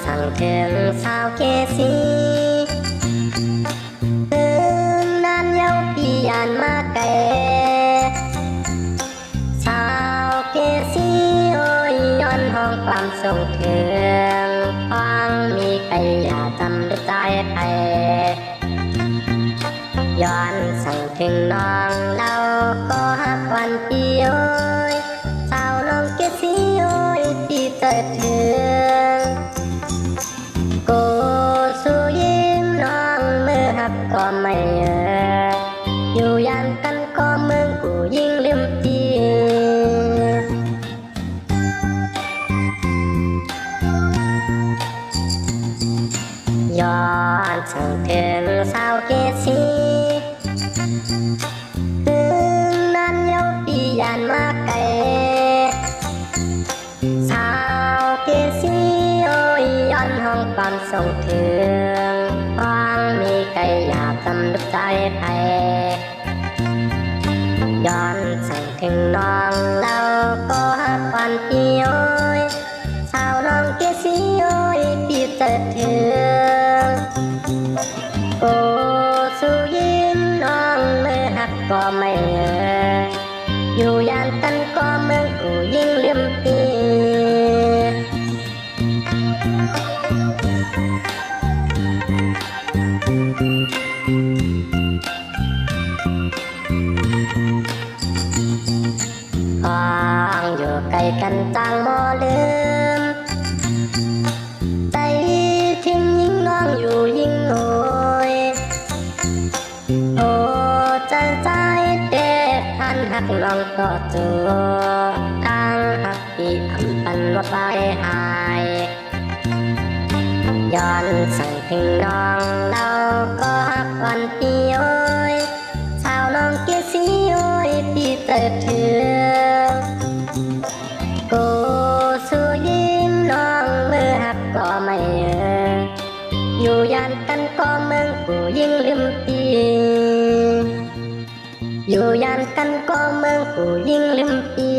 สั่งถึงสาวเกษีถึงนานเย้าปีอ่านมาไกลสาวเกษีโอ้ยย้อนห้องความทรงถึงฟังมีใครอย่าจำด้วยใจใครย้อนสั่งถึงน้องเราก็ฮักวันปีโอ้ยสาวน้องเกษีโอ้ยที่เกิดถึงกูสู้ยิ้มน้องมือหักก็ไม่อยู่ยันกันก็มึงกูยิ่งลืมตีย้อนสั่งถึงสาวเกษีถึงนั้นเย้าปียันมาไกลสาวเกษีโอ้ยย้อนห้องความทรงถึงฟังมีใครอยากจำดึกใจใครย้อนสั่งถึงน้องเราก็ฮักวันปีโอ้ยสาวน้องเกษีโอ้ยปีเกิดถึงกูสู้ยิ้มน้องมือหักก็ไม่อยู่ยันกันก็มึงกูยิ่งลืมตีฟังอยู่ไกลกันต่างบ่ลืมใจทิ้งยิ่งน้องอยู่ยิ่งโหยโอ้ใจเด็กทันหักน้องก็ตัวตั้งหักที่อำปันว่าไปหายย้อนสั่งถึงน้องเราก็หักวันปีโอ้ยสาวน้องเกษีโอ้ยปีเติบถึงกูสู้ยิ้มน้องมือหักก็ไม่อยู่ยันกันก็มึงกูยิ่งลืมตีอยู่ยันกันก็มึงกูยิ่งลืมตี